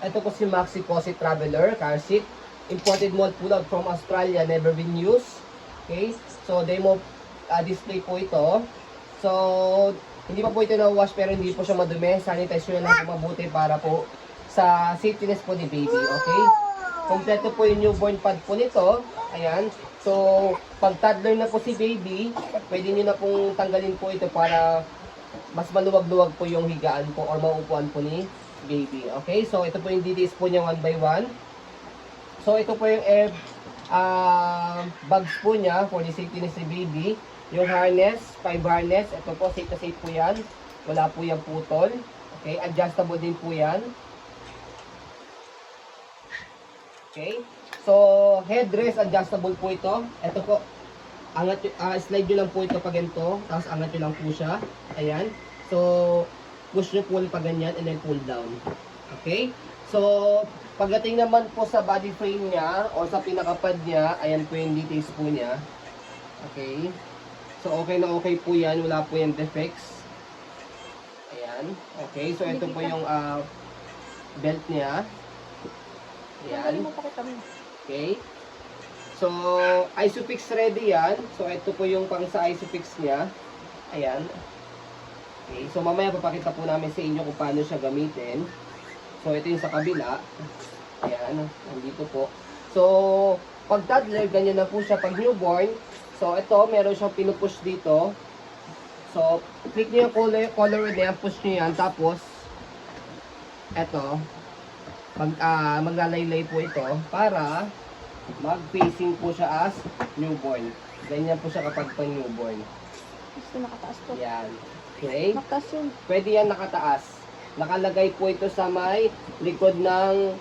Ito po si Maxi Cozy Traveler car seat. Imported mold pull out from Australia, never been used. Okay? So, demo display po ito. So, hindi pa po ito na-wash pero hindi po siya madumi. Sanitize nyo lang po mabuti para po sa safetyness po ni baby. Okay? Kompleto po yung newborn pad po nito. Ayan. So, pag toddler na po si baby, pwede nyo na pong tanggalin po ito para mas maluwag-luwag po yung higaan po or mauupuan po ni baby. Okay? So, ito po yung details po niya one by one. So, ito po yung air bags po niya for the safetyness ni baby. Yung harness, 5 harness. Ito po, safe na safe po yan. Wala po yung putol. Okay? Adjustable din po yan. Okay? So, headrest adjustable po ito. Ito po, angat, slide nyo lang po ito pag ganito. Tapos angat nyo lang po siya. Ayan. So, push nyo po pag ganyan and then pull down. Okay? So, pagdating naman po sa body frame niya o sa pinakapad niya, ayan po yung details po niya. Okay? So, okay na okay po yan. Wala po yung defects. Ayan. Okay? So, ito po yung belt niya. Ayan. Okay. So, Isofix ready yan. So, ito po yung pang sa Isofix niya. Ayan. Okay. So, mamaya papakita po namin sa inyo kung paano siya gamitin. So, ito yung sa kabila. Ayan. Nandito po. So, pag toddler, ganyan na po siya pag newborn. So, ito, meron siyang pinupush dito. So, click nyo yung color na yan. Push nyo yan. Tapos, ito, maglalaylay po ito para mag-facing po siya as newborn. Ganyan po siya kapag pang newborn. Gusto nakataas po. Yan. Okay? Nakataas yun. Pwede yan nakataas. Nakalagay po ito sa may likod ng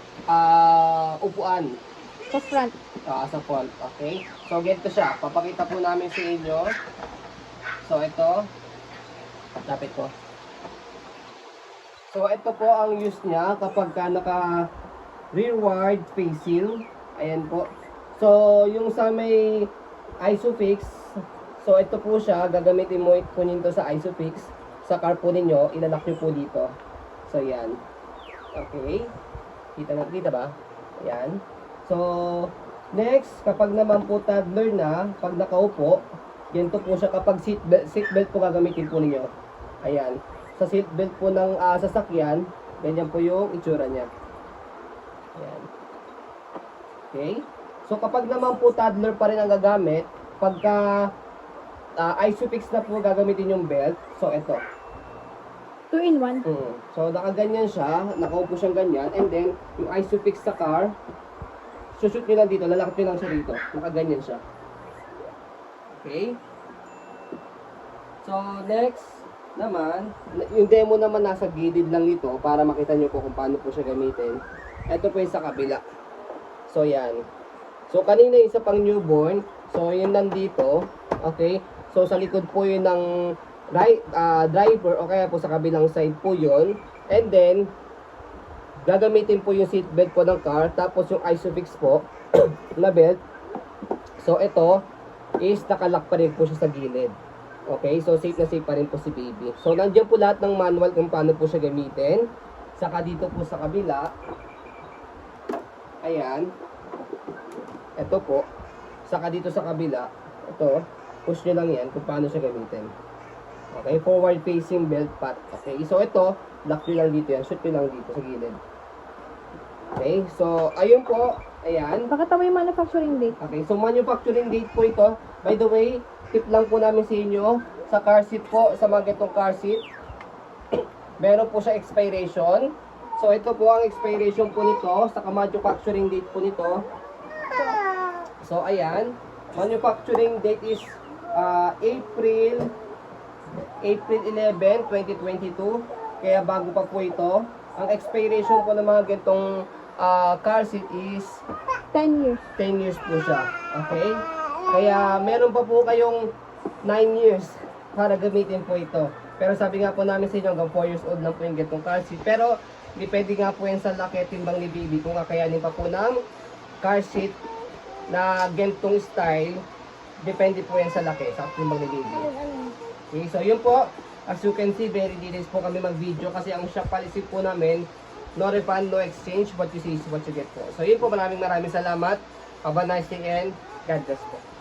upuan. Sa front. Sa front. Okay? So, ganito siya. Papakita po namin sa inyo. So, ito. Lapit ko. So, ito po ang use niya kapag ka naka rearward facing. Ayan po. So, yung sa may Isofix, so ito po siya, gagamitin mo po nito sa Isofix. Sa car po ninyo, ilalak nyo po dito. So, yan. Okay. Kita ba? Ayan. So, next, kapag naman po toddler na, pag nakaupo, ganito po siya kapag seatbelt po gagamitin po ninyo. Ayan. Sa seatbelt po ng sasakyan, ganyan po yung itsura niya. Ayan. Okay? So, kapag naman po toddler pa rin ang gagamit, pagka Isofix na po gagamitin yung belt, so ito. 2-in-1. So, nakaganyan siya, nakaupo siyang ganyan, and then, yung Isofix sa car, sushoot nyo lang dito, lalakot nyo lang siya dito, nakaganyan siya. Okay? So, next naman, yung demo naman nasa gilid lang ito para makita nyo po kung paano po siya gamitin. Ito po yung sa kabila. So, yan. So, kanina yung isa pang newborn. So, yun nandito. Okay? So, sa likod po yun ng driver o kaya po sa kabilang side po yun. And then, gagamitin po yung seatbelt po ng car. Tapos yung Isofix po na belt. So, ito is nakalock pa rin po siya sa gilid. Okay, so safe na safe pa rin po si baby. So, nandiyan po lahat ng manual kung paano po siya gamitin. Saka dito po sa kabila. Ayan. Ito po. Saka dito sa kabila. Ito. Push nyo lang yan kung paano siya gamitin. Okay, forward facing belt pat. Okay, so ito, lock nyo lang dito yan. Shoot nyo lang dito sa gilid. Okay, so ayun po. Ayan. Pakita mo yung manufacturing date. Okay, so manufacturing date po ito. By the way, tip lang po namin sa inyo, sa car seat po, sa mga ganitong car seat, meron po siya expiration. So, ito po ang expiration po nito, sa manufacturing date po nito. So, ayan. Manufacturing date is April 11, 2022. Kaya bago pa po ito. Ang expiration po ng mga ganitong car seat is 10 years. 10 years po siya. Okay? Kaya meron pa po kayong 9 years para gamitin po ito. Pero sabi nga po namin sa inyo, hanggang 4 years old lang po yung ganitong car seat. Pero depende nga po yan sa laki at timbang ni baby kung kakayanin pa po ng car seat na ganitong style. Depende po yan sa laki, sa timbang ni baby. Okay, so yun po. As you can see, very details po kami mag-video kasi ang shop policy po namin No refund, no exchange. What you see is what you get po. So yun po, maraming salamat. Have a nice day and God bless po.